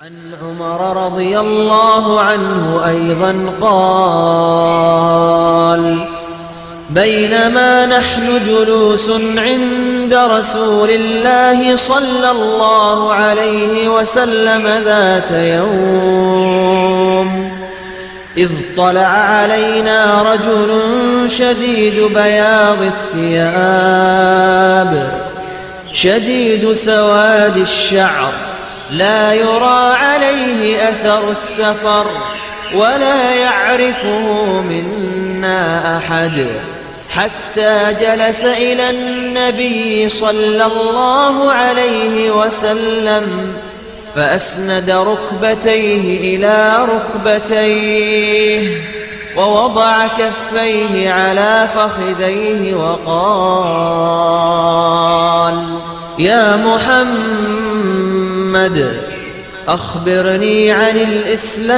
عن عمر رضي الله عنه أيضا قال: بينما نحن جلوس عند رسول الله صلى الله عليه وسلم ذات يوم إذ طلع علينا رجل شديد بياض الثياب شديد سواد الشعر لا يرى عليه أثر السفر ولا يعرفه منا أحد، حتى جلس إلى النبي صلى الله عليه وسلم فأسند ركبتيه إلى ركبتيه ووضع كفيه على فخذيه وقال: يا محمد أخبرني عن الإسلام.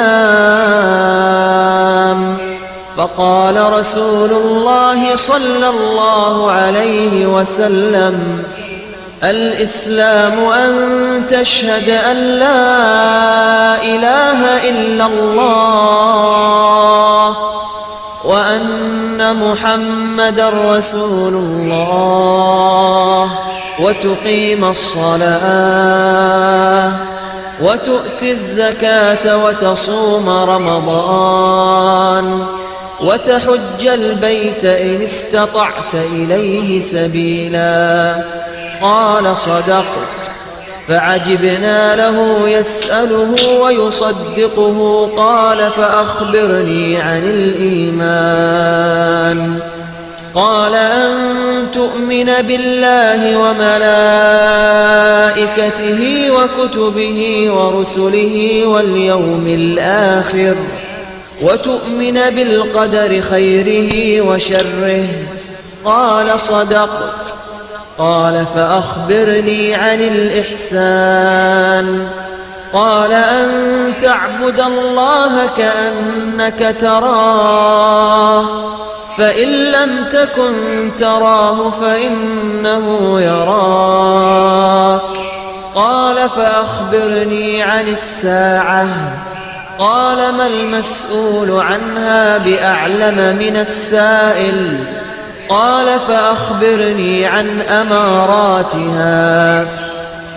فقال رسول الله صلى الله عليه وسلم: الإسلام أن تشهد أن لا إله إلا الله وأن محمدا رسول الله وتقيم الصلاة وتؤتي الزكاة وتصوم رمضان وتحج البيت إن استطعت إليه سبيلا. قال: صدقت. فعجبنا له يسأله ويصدقه. قال: فأخبرني عن الإيمان. قال: أن تؤمن بالله وملائكته وكتبه ورسله واليوم الآخر وتؤمن بالقدر خيره وشره. قال: صدقت. قال: فأخبرني عن الإحسان. قال: أن تعبد الله كأنك تراه فإن لم تكن تراه فإنه يراك. قال: فأخبرني عن الساعة. قال: ما المسؤول عنها بأعلم من السائل. قال: فأخبرني عن أماراتها.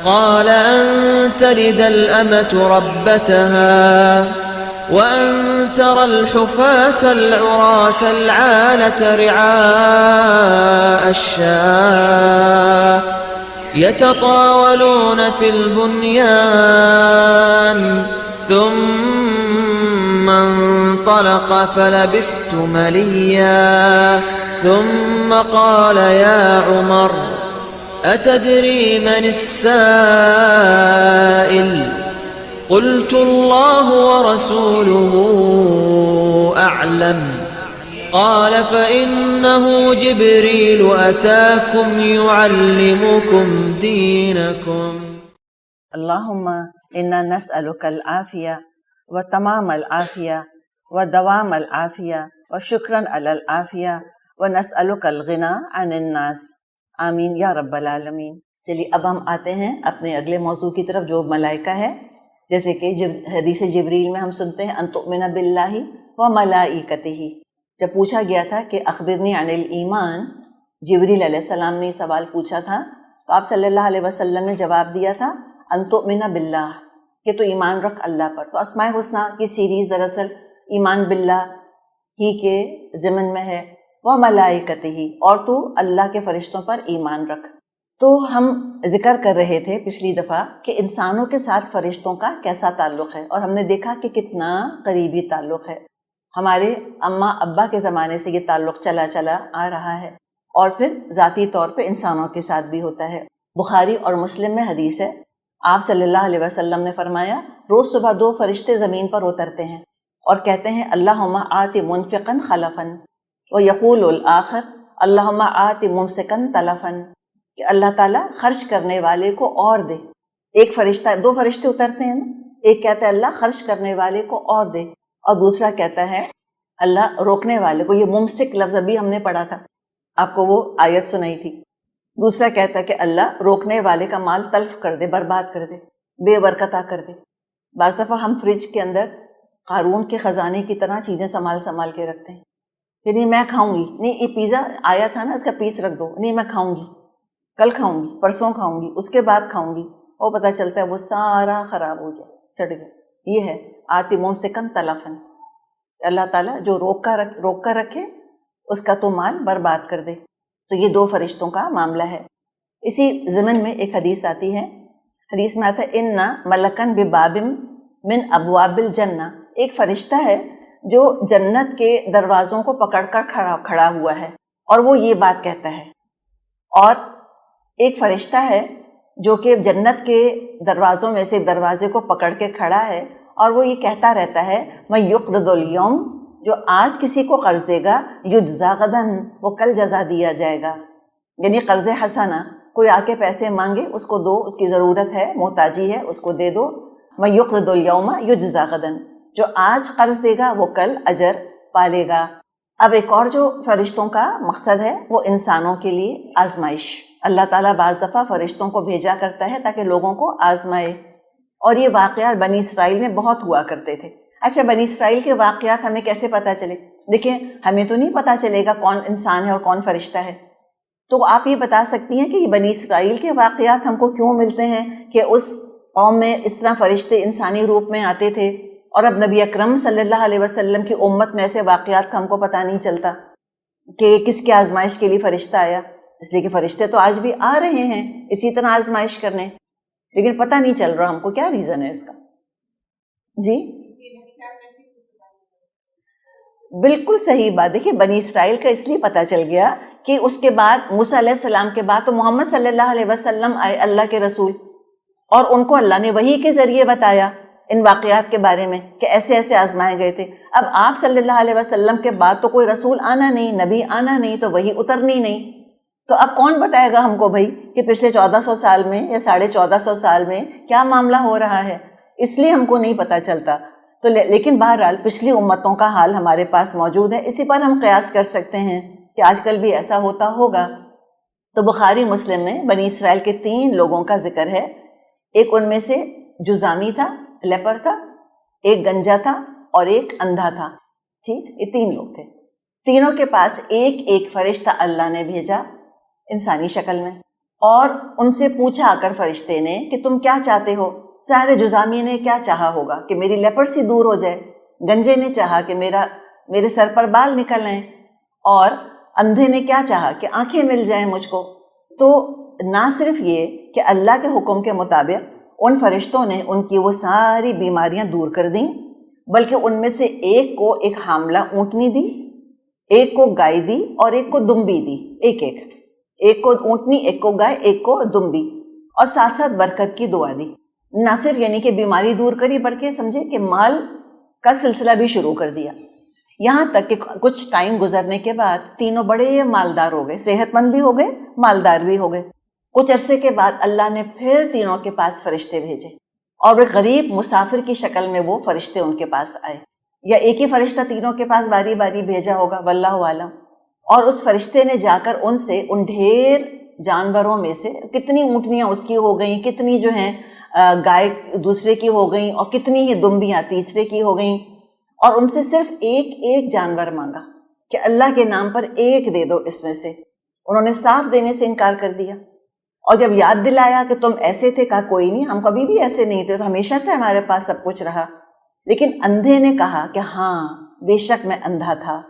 قال: أن تلد الأمة ربتها وأن ترى الحفاة العراة العالة رعاء الشاة يتطاولون في البنيان. ثم انطلق فلبثت مليا ثم قال: يا عمر أتدري من السائل؟ قلت: الله ورسوله أعلم. قال: فإنه جبريل أتاكم يعلمكم دينكم. اللهم إنا نسألك العافية وتمام العافية ودوام العافية وشكرا على العافية ونسألك الغنى عن الناس. آمین یا رب العالمین۔ چلیے اب ہم آتے ہیں اپنے اگلے موضوع کی طرف جو ملائکہ ہے۔ جیسے کہ حدیث جبریل میں ہم سنتے ہیں ان تؤمن باللہ و ملائکتہ۔ جب پوچھا گیا تھا کہ اخبرنی عن الایمان، جبریل علیہ السلام نے سوال پوچھا تھا تو آپ صلی اللہ علیہ وسلم نے جواب دیا تھا ان تؤمن باللہ، کہ تو ایمان رکھ اللہ پر۔ تو اسماء الحسنی کی سیریز دراصل ایمان باللہ ہی کے ضمن میں ہے، و ملائکتہ، اور تو اللہ کے فرشتوں پر ایمان رکھ۔ تو ہم ذکر کر رہے تھے پچھلی دفعہ کہ انسانوں کے ساتھ فرشتوں کا کیسا تعلق ہے، اور ہم نے دیکھا کہ کتنا قریبی تعلق ہے۔ ہمارے اماں ابا کے زمانے سے یہ تعلق چلا چلا آ رہا ہے، اور پھر ذاتی طور پہ انسانوں کے ساتھ بھی ہوتا ہے۔ بخاری اور مسلم میں حدیث ہے، آپ صلی اللہ علیہ وسلم نے فرمایا روز صبح 2 فرشتے زمین پر اترتے ہیں اور کہتے ہیں اللہم آت منفقا خلفا، ویقول الآخر اللہم آت ممسکا تلفا، کہ اللہ تعالیٰ خرچ کرنے والے کو اور دے۔ ایک فرشتہ، 2 فرشتے اترتے ہیں نا، ایک کہتا ہے اللہ خرچ کرنے والے کو اور دے، اور دوسرا کہتا ہے اللہ روکنے والے کو۔ یہ ممسک لفظ ابھی ہم نے پڑھا تھا، آپ کو وہ آیت سنائی تھی۔ دوسرا کہتا ہے کہ اللہ روکنے والے کا مال تلف کر دے، برباد کر دے، بے برکتہ کر دے۔ بعض دفعہ ہم فریج کے اندر قارون کے خزانے کی طرح چیزیں سنبھال کے رکھتے ہیں کہ نہیں میں کھاؤں گی، نہیں یہ پیزا آیا تھا نا اس کا پیس رکھ دو، نہیں میں کھاؤں گی، کل کھاؤں گی، پرسوں کھاؤں گی، اس کے بعد کھاؤں گی، اور پتہ چلتا ہے وہ سارا خراب ہو گیا، سڑ گیا۔ یہ ہے آتمون سے کن تلفن، اللہ تعالیٰ جو روک کر رکھے اس کا تو مال برباد کر دے۔ تو یہ دو فرشتوں کا معاملہ ہے۔ اسی ضمن میں ایک حدیث آتی ہے، حدیث میں آتا ہے ان ملکن بباب من ابواب الجنہ، ایک فرشتہ ہے جو جنت کے دروازوں کو پکڑ کر کھڑا ہوا ہے اور وہ یہ بات کہتا ہے، اور ایک فرشتہ ہے جو کہ جنت کے دروازوں میں سے دروازے کو پکڑ کے کھڑا ہے اور وہ یہ کہتا رہتا ہے میں یقرض الیوم، جو آج کسی کو قرض دے گا یجزا غدن، وہ کل جزا دیا جائے گا۔ یعنی قرض حسنہ، کوئی آ کے پیسے مانگے اس کو دو، اس کی ضرورت ہے، محتاجی ہے، اس کو دے دو۔ میں یقرض الیوم یجزا غدن، جو آج قرض دے گا وہ کل اجر پالے گا۔ اب ایک اور جو فرشتوں کا مقصد ہے وہ انسانوں کے لیے آزمائش، اللہ تعالیٰ بعض دفعہ فرشتوں کو بھیجا کرتا ہے تاکہ لوگوں کو آزمائے، اور یہ واقعات بنی اسرائیل میں بہت ہوا کرتے تھے۔ اچھا، بنی اسرائیل کے واقعات ہمیں کیسے پتہ چلے؟ دیکھیں ہمیں تو نہیں پتہ چلے گا کون انسان ہے اور کون فرشتہ ہے، تو آپ یہ بتا سکتی ہیں کہ یہ بنی اسرائیل کے واقعات ہم کو کیوں ملتے ہیں کہ اس قوم میں اس طرح فرشتے انسانی روپ میں آتے تھے، اور اب نبی اکرم صلی اللہ علیہ وسلم کی امت میں ایسے واقعات کا ہم کو پتہ نہیں چلتا کہ کس کے آزمائش کے لیے فرشتہ آیا؟ اس لیے کہ فرشتے تو آج بھی آ رہے ہیں اسی طرح آزمائش کرنے، لیکن پتہ نہیں چل رہا ہم کو کیا ریزن ہے اس کا۔ جی بالکل صحیح بات۔ دیکھیے بنی اسرائیل کا اس لیے پتہ چل گیا کہ اس کے بعد موسیٰ علیہ السلام کے بعد تو محمد صلی اللہ علیہ وسلم آئے، اللہ کے رسول، اور ان کو اللہ نے وحی کے ذریعے بتایا ان واقعات کے بارے میں کہ ایسے ایسے آزمائے گئے تھے۔ اب آپ صلی اللہ علیہ وسلم کے بعد تو کوئی رسول آنا نہیں، نبی آنا نہیں، تو وحی اترنی نہیں، تو اب کون بتائے گا ہم کو بھائی کہ پچھلے 1400 سال میں یا 1450 سال میں کیا معاملہ ہو رہا ہے؟ اس لیے ہم کو نہیں پتہ چلتا۔ تو لیکن بہرحال پچھلی امتوں کا حال ہمارے پاس موجود ہے، اسی پر ہم قیاس کر سکتے ہیں کہ آج کل بھی ایسا ہوتا ہوگا۔ تو بخاری مسلم میں بنی اسرائیل کے 3 لوگوں کا ذکر ہے، ایک ان میں سے جزامی تھا، لیپر تھا، ایک گنجا تھا اور ایک اندھا تھا۔ ٹھیک، یہ 3 لوگ تھے، تینوں کے پاس ایک فرشتہ اللہ نے بھیجا انسانی شکل میں، اور ان سے پوچھا کر فرشتے نے کہ تم کیا چاہتے ہو؟ ظاہر جزامی نے کیا چاہا ہوگا کہ میری لیپرسی دور ہو جائے، گنجے نے چاہا کہ میرے سر پر بال نکل آئیں، اور اندھے نے کیا چاہا کہ آنکھیں مل جائیں مجھ کو۔ تو نہ صرف یہ کہ اللہ کے حکم کے مطابق ان فرشتوں نے ان کی وہ ساری بیماریاں دور کر دیں، بلکہ ان میں سے ایک کو ایک حاملہ اونٹنی دی، ایک کو گائے دی اور ایک کو دمبی دی، ایک کو اونٹنی، ایک کو گائے، ایک کو دمبی، اور ساتھ ساتھ برکت کی دعا دی۔ نہ صرف یعنی کہ بیماری دور کری بلکہ سمجھے کہ مال کا سلسلہ بھی شروع کر دیا، یہاں تک کہ کچھ ٹائم گزرنے کے بعد تینوں بڑے مالدار ہو گئے، صحت مند بھی ہو گئے، مالدار بھی ہو گئے۔ کچھ عرصے کے بعد اللہ نے پھر تینوں کے پاس فرشتے بھیجے، اور ایک غریب مسافر کی شکل میں وہ فرشتے ان کے پاس آئے، یا ایک ہی فرشتہ تینوں کے پاس باری باری بھیجا ہوگا، واللہ عالم۔ اور اس فرشتے نے جا کر ان سے، ان ڈھیر جانوروں میں سے، کتنی اونٹنیاں اس کی ہو گئیں، کتنی جو ہیں گائے دوسرے کی ہو گئیں، اور کتنی ہی دمبیاں تیسرے کی ہو گئیں، اور ان سے صرف ایک جانور مانگا کہ اللہ کے نام پر ایک دے دو اس میں سے۔ انہوں نے صاف دینے سے انکار کر دیا، اور جب یاد دلایا کہ تم ایسے تھے، کہا کوئی نہیں، ہم کبھی بھی ایسے نہیں تھے، تو ہمیشہ سے ہمارے پاس سب کچھ رہا۔ لیکن اندھے نے کہا کہ ہاں بے شک میں اندھا تھا،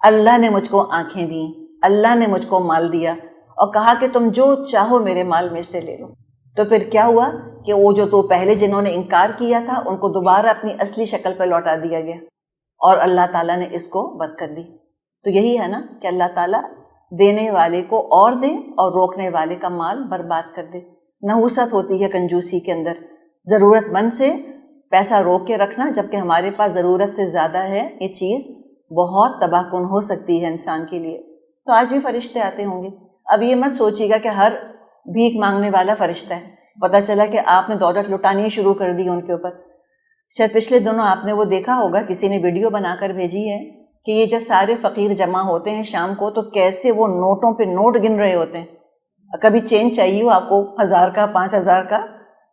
اللہ نے مجھ کو آنکھیں دیں، اللہ نے مجھ کو مال دیا، اور کہا کہ تم جو چاہو میرے مال میں سے لے لو۔ تو پھر کیا ہوا کہ وہ جو تو پہلے جنہوں نے انکار کیا تھا ان کو دوبارہ اپنی اصلی شکل پہ لوٹا دیا گیا، اور اللہ تعالیٰ نے اس کو برکت دی۔ تو یہی ہے نا کہ اللہ تعالیٰ دینے والے کو اور دے اور روکنے والے کا مال برباد کر دے۔ نحوست ہوتی ہے کنجوسی کے اندر، ضرورت مند سے پیسہ روک کے رکھنا جبکہ ہمارے پاس ضرورت سے زیادہ ہے، یہ چیز بہت تباہ کن ہو سکتی ہے انسان کے لیے۔ تو آج بھی فرشتے آتے ہوں گے، اب یہ مت سوچیے گا کہ ہر بھیک مانگنے والا فرشتہ ہے، پتہ چلا کہ آپ نے دولت لٹانی شروع کر دی ان کے اوپر۔ شاید پچھلے دنوں آپ نے وہ دیکھا ہوگا، کسی نے ویڈیو بنا کر بھیجی ہے کہ یہ جب سارے فقیر جمع ہوتے ہیں شام کو تو کیسے وہ نوٹوں پہ نوٹ گن رہے ہوتے ہیں۔ کبھی چینج چاہیے ہو آپ کو 1000 کا، 5000 کا،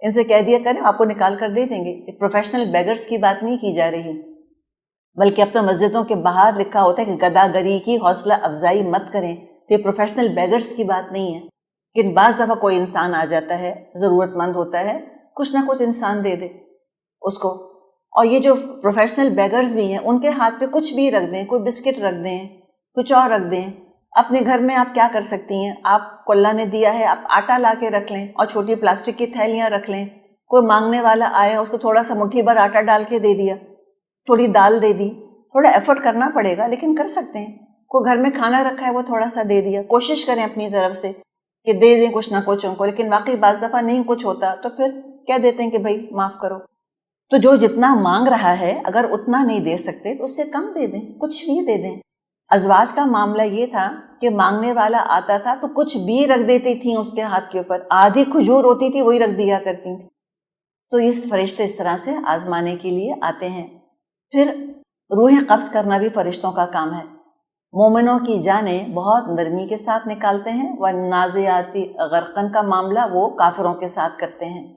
ان سے کہہ دیا کریں آپ کو نکال کر دے دیں گے. پروفیشنل بیگرز کی بات نہیں کی جا رہی، بلکہ اب تو مسجدوں کے باہر لکھا ہوتا ہے کہ گداگری کی حوصلہ افزائی مت کریں. تو یہ پروفیشنل بیگرز کی بات نہیں ہے. لیکن بعض دفعہ کوئی انسان آ جاتا ہے، ضرورت مند ہوتا ہے، کچھ نہ کچھ انسان دے دے اس کو. اور یہ جو پروفیشنل بیگرز بھی ہیں ان کے ہاتھ پہ کچھ بھی رکھ دیں، کوئی بسکٹ رکھ دیں، کچھ اور رکھ دیں. اپنے گھر میں آپ کیا کر سکتی ہیں؟ آپ کو اللہ نے دیا ہے، آپ آٹا لا کے رکھ لیں اور چھوٹی پلاسٹک کی تھیلیاں رکھ لیں. کوئی مانگنے والا آیا، اس کو تھوڑا سا مٹھی بھر آٹا ڈال کے دے دیا، تھوڑی دال دے دی. تھوڑا ایفرٹ کرنا پڑے گا لیکن کر سکتے ہیں. کوئی گھر میں کھانا رکھا ہے وہ تھوڑا سا دے دیا. کوشش کریں اپنی طرف سے کہ دے دیں کچھ نہ کچھ ان کو. لیکن واقعی بعض دفعہ نہیں کچھ ہوتا تو پھر کیا دیتے ہیں کہ بھائی معاف کرو. تو جو جتنا مانگ رہا ہے اگر اتنا نہیں دے سکتے تو اس سے کم دے دیں، کچھ بھی دے دیں. ازواج کا معاملہ یہ تھا کہ مانگنے والا آتا تھا تو کچھ بھی رکھ دیتی تھیں اس کے ہاتھ کے اوپر. آدھی کھجور ہوتی تھی وہی رکھ دیا کرتی تھیں. تو اس فرشتے اس طرح سے آزمانے کے لیے آتے ہیں. پھر روح قبض کرنا بھی فرشتوں کا کام ہے. مومنوں کی جانیں بہت نرمی کے ساتھ نکالتے ہیں. والنازعاتی غرقن کا معاملہ وہ کافروں کے ساتھ کرتے ہیں،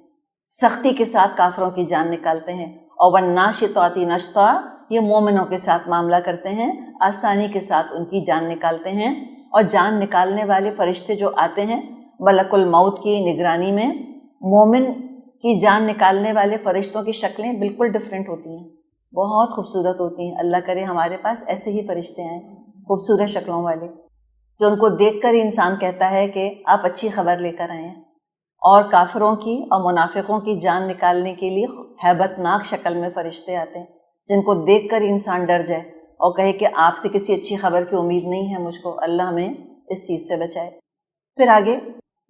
سختی کے ساتھ کافروں کی جان نکالتے ہیں. اور والناشطاتی نشطا یہ مومنوں کے ساتھ معاملہ کرتے ہیں، آسانی کے ساتھ ان کی جان نکالتے ہیں. اور جان نکالنے والے فرشتے جو آتے ہیں ملک الموت کی نگرانی میں، مومن کی جان نکالنے والے فرشتوں کی شکلیں بالکل ڈفرینٹ ہوتی ہیں، بہت خوبصورت ہوتی ہیں. اللہ کرے ہمارے پاس ایسے ہی فرشتے آئیں خوبصورت شکلوں والے، کہ ان کو دیکھ کر ہی انسان کہتا ہے کہ آپ اچھی خبر لے کر آئے ہیں. اور کافروں کی اور منافقوں کی جان نکالنے کے لیے ہیبت ناک شکل میں فرشتے آتے ہیں جن کو دیکھ کر انسان ڈر جائے اور کہے کہ آپ سے کسی اچھی خبر کی امید نہیں ہے مجھ کو، اللہ ہمیں اس چیز سے بچائے. پھر آگے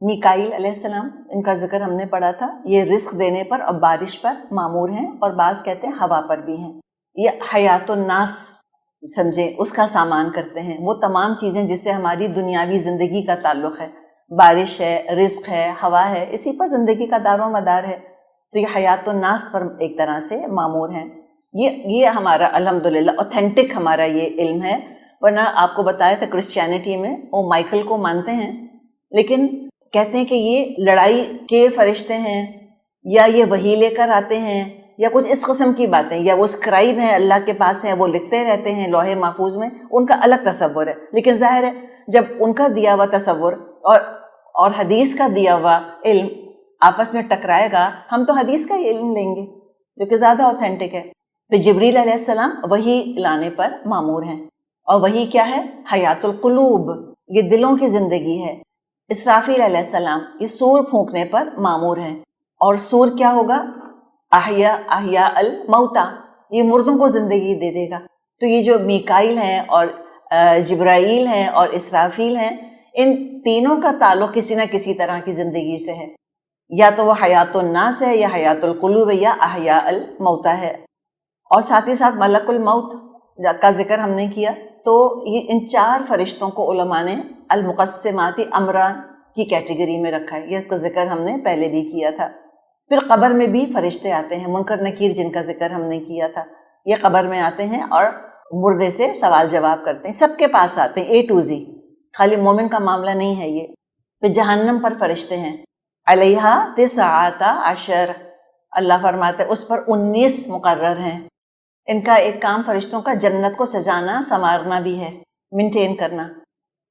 میکائیل علیہ السلام، ان کا ذکر ہم نے پڑھا تھا. یہ رزق دینے پر اور بارش پر معمور ہیں، اور بعض کہتے ہیں ہوا پر بھی ہیں. یہ حیات الناس سمجھے اس کا سامان کرتے ہیں، وہ تمام چیزیں جس سے ہماری دنیاوی زندگی کا تعلق ہے. بارش ہے، رزق ہے، ہوا ہے، اسی پر زندگی کا دار و مدار ہے. تو یہ حیات الناس پر ایک طرح سے معمور ہیں. یہ ہمارا الحمدللہ اوتھینٹک ہمارا یہ علم ہے. ورنہ آپ کو بتایا تھا کرسچینٹی میں وہ مائیکل کو مانتے ہیں لیکن کہتے ہیں کہ یہ لڑائی کے فرشتے ہیں یا یہ وحی لے کر آتے ہیں یا کچھ اس قسم کی باتیں، یا وہ اسکرائب ہیں اللہ کے پاس ہیں، وہ لکھتے رہتے ہیں لوح محفوظ میں. ان کا الگ تصور ہے. لیکن ظاہر ہے جب ان کا دیا ہوا تصور اور حدیث کا دیا ہوا علم آپس میں ٹکرائے گا، ہم تو حدیث کا ہی علم لیں گے جو کہ زیادہ اوتھینٹک ہے. پھر جبریل علیہ السلام وحی لانے پر معمور ہیں. اور وحی کیا ہے؟ حیات القلوب، یہ دلوں کی زندگی ہے. اسرافیل علیہ السلام یہ سور پھونکنے پر معمور ہیں. اور سور کیا ہوگا؟ احیاء الموتا، یہ مردوں کو زندگی دے دے گا. تو یہ جو میکائیل ہیں اور جبرائیل ہیں اور اسرافیل ہیں، ان تینوں کا تعلق کسی نہ کسی طرح کی زندگی سے ہے. یا تو وہ حیات الناس ہے یا حیات القلوب ہے یا احیاء الموتا ہے. اور ساتھ ہی ساتھ ملک الموت کا ذکر ہم نے کیا. تو یہ ان چار فرشتوں کو علماء نے المقسمات امران کی کیٹیگری میں رکھا ہے. یہ کا ذکر ہم نے پہلے بھی کیا تھا. پھر قبر میں بھی فرشتے آتے ہیں، منکر نکیر جن کا ذکر ہم نے کیا تھا. یہ قبر میں آتے ہیں اور مردے سے سوال جواب کرتے ہیں. سب کے پاس آتے ہیں A to Z، خالی مومن کا معاملہ نہیں ہے یہ. پھر جہنم پر فرشتے ہیں، علیہا 19، اللہ فرماتے ہیں اس پر 19 مقرر ہیں. ان کا ایک کام فرشتوں کا جنت کو سجانا سنوارنا بھی ہے، مینٹین کرنا.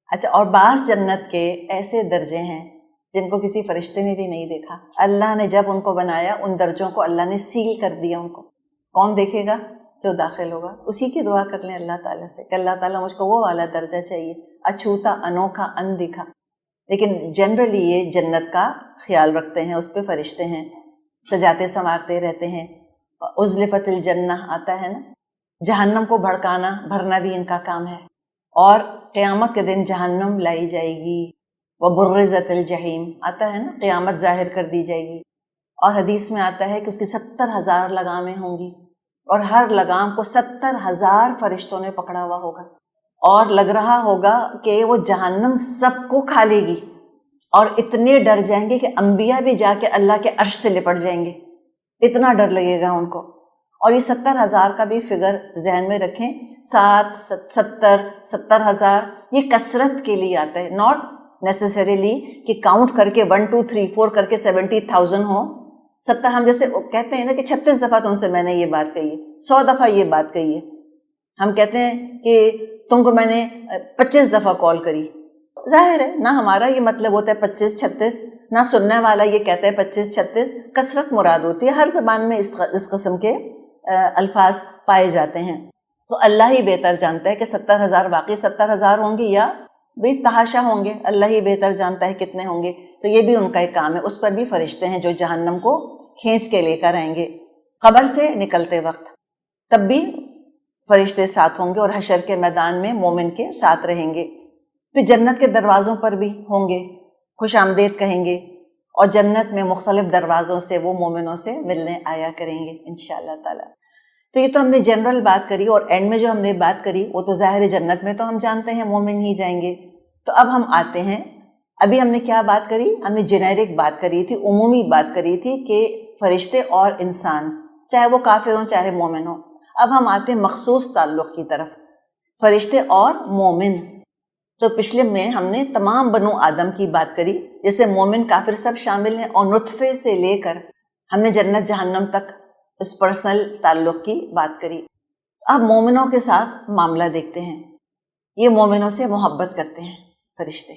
اچھا، اور بعض جنت کے ایسے درجے ہیں جن کو کسی فرشتے نے بھی نہیں دیکھا. اللہ نے جب ان کو بنایا ان درجوں کو اللہ نے سیل کر دیا. ان کو کون دیکھے گا؟ جو داخل ہوگا. اسی کی دعا کر لیں اللہ تعالیٰ سے کہ اللہ تعالیٰ مجھ کو وہ والا درجہ چاہیے، اچھوتا، انوکھا، اندیکھا. لیکن جنرلی یہ جنت کا خیال رکھتے ہیں، اس پہ فرشتے ہیں، سجاتے سنوارتے رہتے ہیں. ازلفت الجنہ آتا ہے نا، جہنم کو بھڑکانا بھرنا بھی ان کا کام ہے. اور قیامت کے دن جہنم لائی جائے گی. وبرزت الجحیم آتا ہے نا، قیامت ظاہر کر دی جائے گی. اور حدیث میں آتا ہے کہ اس کی 70,000 لگامیں ہوں گی اور ہر لگام کو 70,000 فرشتوں نے پکڑا ہوا ہوگا. اور لگ رہا ہوگا کہ وہ جہنم سب کو کھا لے گی. اور اتنے ڈر جائیں گے کہ انبیاء بھی جا کے اللہ کے عرش سے لپٹ جائیں گے، اتنا ڈر لگے گا ان کو. اور یہ 70,000 کا بھی فگر ذہن میں رکھیں. 70,000 یہ کثرت کے لیے آتا ہے، ناٹ نیسسریلی کہ کاؤنٹ کر کے 1 2 3 4 کر کے 70,000 ہو. 70 ہم جیسے کہتے ہیں نا کہ 36 دفعہ تم سے میں نے یہ بات کہی ہے، 100 دفعہ یہ بات کہی ہے. ہم کہتے ہیں کہ تم کو میں نے 25 دفعہ کال کری. ظاہر ہے نہ ہمارا یہ مطلب ہوتا ہے 25-36، نہ سننے والا یہ کہتا ہے 25-36. کثرت مراد ہوتی ہے. ہر زبان میں اس قسم کے الفاظ پائے جاتے ہیں. تو اللہ ہی بہتر جانتا ہے کہ 70,000 واقعی 70,000 ہوں گے یا بھی تحاشا ہوں گے. اللہ ہی بہتر جانتا ہے کتنے ہوں گے. تو یہ بھی ان کا ایک کام ہے. اس پر بھی فرشتے ہیں جو جہنم کو کھینچ کے لے کر آئیں گے. قبر سے نکلتے وقت تب بھی فرشتے ساتھ ہوں گے اور حشر کے میدان میں مومن کے ساتھ رہیں گے. پھر جنت کے دروازوں پر بھی ہوں گے، خوش آمدید کہیں گے، اور جنت میں مختلف دروازوں سے وہ مومنوں سے ملنے آیا کریں گے انشاءاللہ تعالی. تو یہ تو ہم نے جنرل بات کری، اور اینڈ میں جو ہم نے بات کری وہ تو ظاہر جنت میں تو ہم جانتے ہیں مومن ہی جائیں گے. تو اب ہم آتے ہیں، ابھی ہم نے کیا بات کری؟ ہم نے جنیرک بات کری تھی، عمومی بات کری تھی کہ فرشتے اور انسان چاہے وہ کافر ہوں چاہے مومن ہوں. اب ہم آتے ہیں مخصوص تعلق کی طرف، فرشتے اور مومن. تو پچھلے میں ہم نے تمام بنو آدم کی بات کری، جیسے مومن کافر سب شامل ہیں، اور نطفے سے لے کر ہم نے جنت جہنم تک اس پرسنل تعلق کی بات کری. اب مومنوں کے ساتھ معاملہ دیکھتے ہیں. یہ مومنوں سے محبت کرتے ہیں فرشتے.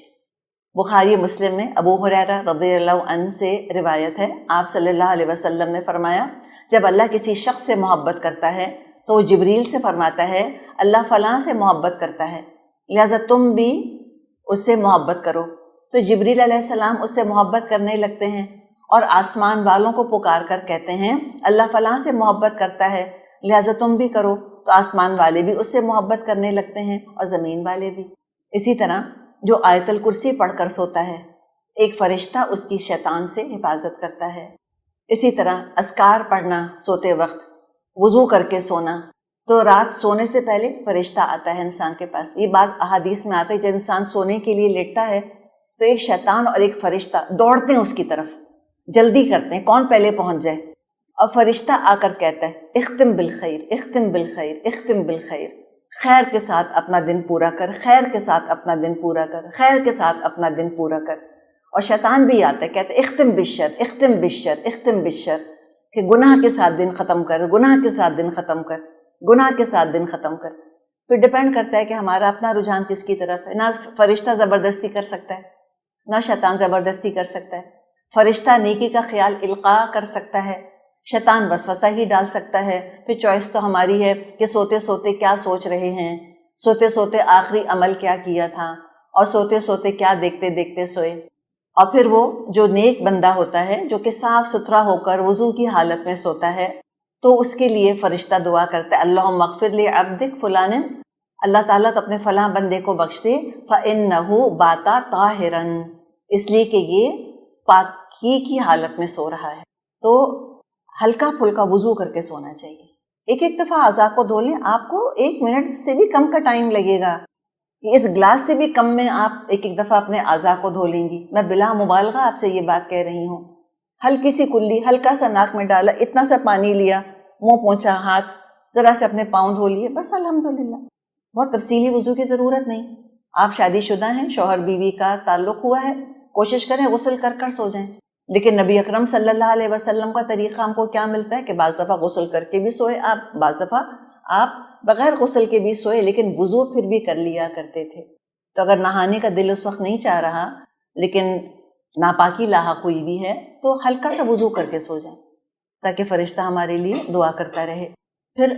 بخاری مسلم میں ابو ہریرہ رضی اللہ عنہ سے روایت ہے، آپ صلی اللہ علیہ وسلم نے فرمایا جب اللہ کسی شخص سے محبت کرتا ہے تو وہ جبریل سے فرماتا ہے اللہ فلاں سے محبت کرتا ہے لہٰذا تم بھی اس سے محبت کرو. تو جبریل علیہ السلام اس سے محبت کرنے لگتے ہیں اور آسمان والوں کو پکار کر کہتے ہیں اللہ فلاں سے محبت کرتا ہے لہٰذا تم بھی کرو. تو آسمان والے بھی اس سے محبت کرنے لگتے ہیں اور زمین والے بھی. اسی طرح جو آیت الکرسی پڑھ کر سوتا ہے ایک فرشتہ اس کی شیطان سے حفاظت کرتا ہے. اسی طرح اذکار پڑھنا سوتے وقت، وضو کر کے سونا. تو رات سونے سے پہلے فرشتہ آتا ہے انسان کے پاس. یہ بعض احادیث میں آتا ہے جب انسان سونے کے لیے لیٹتا ہے تو ایک شیطان اور ایک فرشتہ دوڑتے ہیں اس کی طرف، جلدی کرتے ہیں کون پہلے پہنچ جائے. اور فرشتہ آ کر کہتا ہے اختم بالخیر اختم بالخیر اختم بالخیر، خیر کے ساتھ اپنا دن پورا کر، خیر کے ساتھ اپنا دن پورا کر، خیر کے ساتھ اپنا دن پورا کر. اور شیطان بھی آتا ہے کہتا ہے اختم بالشر اختم بالشر اختم بالشر، کہ گناہ کے ساتھ دن ختم کر، گناہ کے ساتھ دن ختم کر، گناہ کے ساتھ دن ختم کر. پھر ڈپینڈ کرتا ہے کہ ہمارا اپنا رجحان کس کی طرف ہے. نہ فرشتہ زبردستی کر سکتا ہے، نہ شیطان زبردستی کر سکتا ہے. فرشتہ نیکی کا خیال القاء کر سکتا ہے، شیطان وسوسہ ہی ڈال سکتا ہے. پھر چوائس تو ہماری ہے کہ سوتے سوتے کیا سوچ رہے ہیں، سوتے سوتے آخری عمل کیا کیا تھا، اور سوتے سوتے کیا دیکھتے دیکھتے سوئے. اور پھر وہ جو نیک بندہ ہوتا ہے جو کہ صاف ستھرا ہو کر وضو کی حالت میں سوتا ہے تو اس کے لیے فرشتہ دعا کرتا ہے اللہم اغفر لعبدک فلان، اللہ تعالیٰ اپنے فلاں بندے کو بخش دے، فإنہ باتا طاہرا، اس لیے کہ یہ پاکی کی حالت میں سو رہا ہے. تو ہلکا پھلکا وضو کر کے سونا چاہیے. ایک ایک دفعہ اعضاء کو دھو لیں، آپ کو 1 منٹ سے بھی کم کا ٹائم لگے گا. اس گلاس سے بھی کم میں آپ ایک ایک دفعہ اپنے اعضاء کو دھو لیں گی. میں بلا مبالغہ آپ سے یہ بات کہہ رہی ہوں. ہلکی سی کلی، ہلکا سا ناک میں ڈالا، اتنا سا پانی لیا، منہ پونچھا، ہاتھ ذرا سے اپنے پاؤں دھو لیے، بس الحمدللہ. بہت تفصیلی وضو کی ضرورت نہیں. آپ شادی شدہ ہیں، شوہر بیوی کا تعلق ہوا ہے، کوشش کریں غسل کر کر سو جائیں. لیکن نبی اکرم صلی اللہ علیہ وسلم کا طریقہ ہم کو کیا ملتا ہے کہ بعض دفعہ غسل کر کے بھی سوئے آپ، بعض دفعہ آپ بغیر غسل کے بھی سوئے، لیکن وضو پھر بھی کر لیا کرتے تھے. تو اگر نہانے کا دل اس وقت نہیں چاہ رہا لیکن ناپاکی لاحق ہوئی بھی ہے تو ہلکا سا وضو کر کے سو جائیں تاکہ فرشتہ ہمارے لیے دعا کرتا رہے. پھر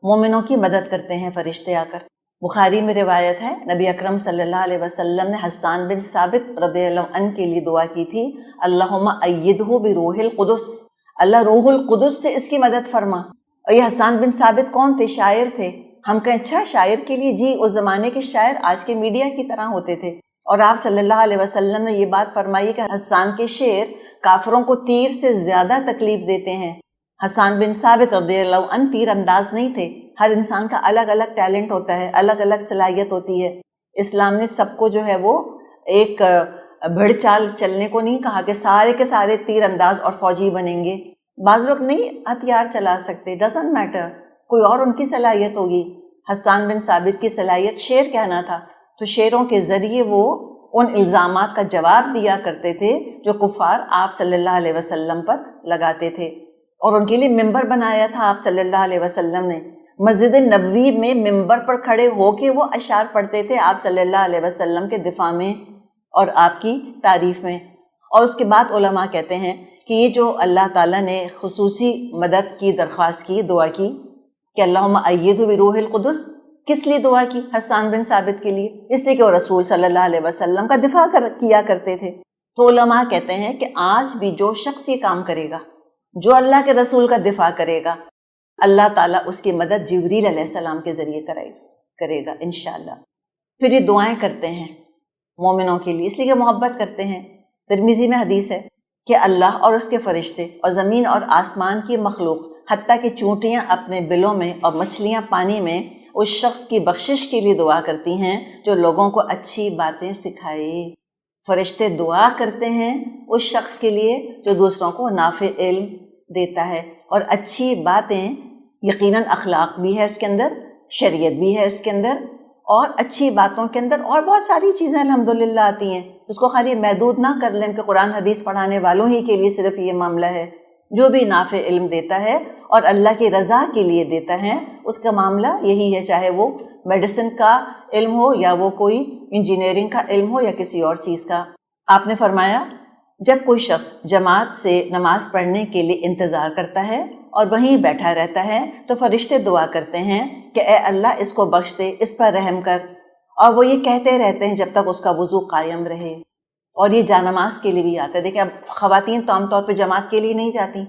مومنوں کی مدد کرتے ہیں فرشتے آ کر. بخاری میں روایت ہے نبی اکرم صلی اللہ علیہ وسلم نے حسان بن ثابت رضی اللہ عنہ کے لیے دعا کی تھی اللہم ایدہ بروح القدس، اللہ روح القدس سے اس کی مدد فرما. اور یہ حسان بن ثابت کون تھے؟ شاعر تھے. ہم کہیں اچھا شاعر کے لیے، جی اس زمانے کے شاعر آج کے میڈیا کی طرح ہوتے تھے. اور آپ صلی اللہ علیہ وسلم نے یہ بات فرمائی کہ حسان کے شعر کافروں کو تیر سے زیادہ تکلیف دیتے ہیں. حسان بن ثابت رضی اللہ عنہ تیر انداز نہیں تھے. ہر انسان کا الگ الگ ٹیلنٹ ہوتا ہے، الگ الگ صلاحیت ہوتی ہے. اسلام نے سب کو جو ہے وہ ایک بھڑ چال چلنے کو نہیں کہا کہ سارے کے سارے تیر انداز اور فوجی بنیں گے. بعض لوگ نہیں ہتھیار چلا سکتے، ڈزنٹ میٹر، کوئی اور ان کی صلاحیت ہوگی. حسان بن ثابت کی صلاحیت شعر کہنا تھا، تو شعروں کے ذریعے وہ ان الزامات کا جواب دیا کرتے تھے جو کفار آپ صلی اللہ علیہ وسلم پر لگاتے تھے، اور ان کے لیے ممبر بنایا تھا آپ صلی اللہ علیہ وسلم نے۔ مسجد نبوی میں ممبر پر کھڑے ہو کے وہ اشعار پڑھتے تھے آپ صلی اللہ علیہ وسلم کے دفاع میں اور آپ کی تعریف میں۔ اور اس کے بعد علماء کہتے ہیں کہ یہ جو اللہ تعالیٰ نے خصوصی مدد کی درخواست کی، دعا کی کہ اللہم ایدہ بروح القدس، کس لیے دعا کی؟ حسان بن ثابت کے لیے، اس لیے کہ وہ رسول صلی اللہ علیہ وسلم کا دفاع کیا کرتے تھے۔ تو علماء کہتے ہیں کہ آج بھی جو شخص یہ کام کرے گا، جو اللہ کے رسول کا دفاع کرے گا، اللہ تعالیٰ اس کی مدد جبریل علیہ السلام کے ذریعے کرے گا انشاءاللہ۔ پھر یہ دعائیں کرتے ہیں مومنوں کے لیے، اس لیے کہ محبت کرتے ہیں۔ ترمذی میں حدیث ہے کہ اللہ اور اس کے فرشتے اور زمین اور آسمان کی مخلوق، حتیٰ کہ چونٹیاں اپنے بلوں میں اور مچھلیاں پانی میں، اس شخص کی بخشش کے لیے دعا کرتی ہیں جو لوگوں کو اچھی باتیں سکھائے۔ فرشتے دعا کرتے ہیں اس شخص کے لیے جو دوسروں کو نافع علم دیتا ہے، اور اچھی باتیں یقیناً اخلاق بھی ہے اس کے اندر، شریعت بھی ہے اس کے اندر، اور اچھی باتوں کے اندر اور بہت ساری چیزیں الحمدللہ آتی ہیں۔ اس کو خالی محدود نہ کر لیں کہ قرآن حدیث پڑھانے والوں ہی کے لیے صرف یہ معاملہ ہے۔ جو بھی نافع علم دیتا ہے اور اللہ کی رضا کے لیے دیتا ہے، اس کا معاملہ یہی ہے، چاہے وہ میڈیسن کا علم ہو یا وہ کوئی انجینئرنگ کا علم ہو یا کسی اور چیز کا۔ آپ نے فرمایا جب کوئی شخص جماعت سے نماز پڑھنے کے لیے انتظار کرتا ہے اور وہیں بیٹھا رہتا ہے تو فرشتے دعا کرتے ہیں کہ اے اللہ اس کو بخش دے، اس پر رحم کر، اور وہ یہ کہتے رہتے ہیں جب تک اس کا وضو قائم رہے۔ اور یہ جانماز کے لیے بھی آتا ہے۔ دیکھیں اب خواتین تو عام طور پہ جماعت کے لیے نہیں جاتی،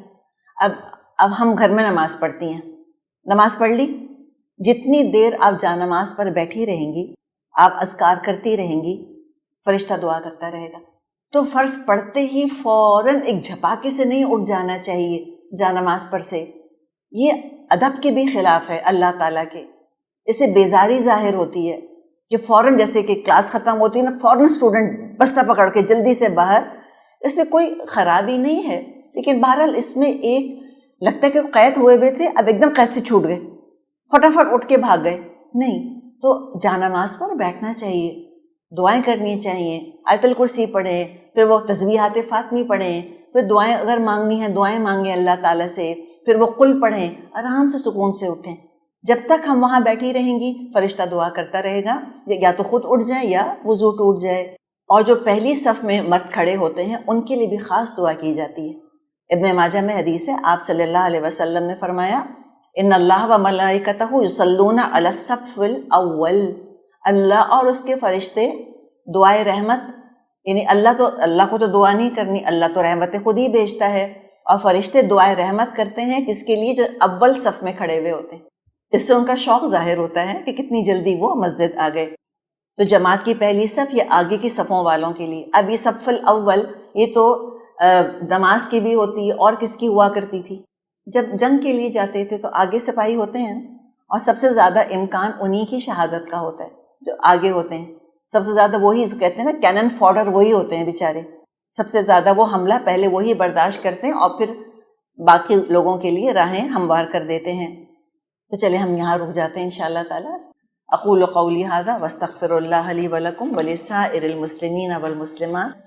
اب ہم گھر میں نماز پڑھتی ہیں، نماز پڑھ لی، جتنی دیر آپ جانماز پر بیٹھی رہیں گی، آپ اذکار کرتی رہیں گی، فرشتہ دعا کرتا رہے گا۔ تو فرض پڑھتے ہی فوراً ایک جھپاکے سے نہیں اٹھ جانا چاہیے جانماز پر سے، یہ ادب کے بھی خلاف ہے اللہ تعالیٰ کے۔ اس سے بیزاری ظاہر ہوتی ہے کہ فوراً جیسے کہ کلاس ختم ہوتی ہے نا، فوراً اسٹوڈنٹ بستہ پکڑ کے جلدی سے باہر، اس میں کوئی خرابی نہیں ہے، لیکن بہرحال اس میں ایک لگتا ہے کہ قید ہوئے ہوئے تھے، اب ایک دم قید سے چھوٹ گئے، فٹافٹ اٹھ کے بھاگ گئے، نہیں۔ تو جانماز پر بیٹھنا چاہیے، دعائیں کرنی چاہیے، آیت الکرسی پڑھیں، پھر وہ تسبیحات فاطمی پڑھیں، پھر دعائیں اگر مانگنی ہیں دعائیں مانگیں اللہ تعالیٰ سے، پھر وہ قل پڑھیں، آرام سے سکون سے اٹھیں۔ جب تک ہم وہاں بیٹھی رہیں گی فرشتہ دعا کرتا رہے گا، یا تو خود اٹھ جائے یا وضو ٹوٹ جائے۔ اور جو پہلی صف میں مرد کھڑے ہوتے ہیں ان کے لیے بھی خاص دعا کی جاتی ہے۔ ابن ماجہ میں حدیث ہے، آپ صلی اللہ علیہ وسلم نے فرمایا ان اللہ و ملائکتہ یصلون علی الصف الاول، اللہ اور اس کے فرشتے دعائے رحمت، یعنی اللہ کو تو دعا نہیں کرنی، اللہ تو رحمت خود ہی بھیجتا ہے، اور فرشتے دعائے رحمت کرتے ہیں کس کے لیے؟ جو اول صف میں کھڑے ہوئے ہوتے ہیں۔ اس سے ان کا شوق ظاہر ہوتا ہے کہ کتنی جلدی وہ مسجد آ گئے۔ تو جماعت کی پہلی صف یہ آگے کی صفوں والوں کے لیے۔ اب یہ صف الاول یہ تو نماز کی بھی ہوتی ہے، اور کس کی ہوا کرتی تھی؟ جب جنگ کے لیے جاتے تھے تو آگے سپاہی ہوتے ہیں، اور سب سے زیادہ امکان انہی کی شہادت کا ہوتا ہے جو آگے ہوتے ہیں۔ سب سے زیادہ وہی کہتے ہیں نا، کینن فوڈر وہی ہوتے ہیں بیچارے، سب سے زیادہ وہ حملہ پہلے وہی برداشت کرتے ہیں اور پھر باقی لوگوں کے لیے راہیں ہموار کر دیتے ہیں۔ تو چلے ہم یہاں رک جاتے ہیں انشاءاللہ تعالی۔ اقول قولی ھذا واستغفر اللہ لی ولکم ولسائر المسلمین والمسلمات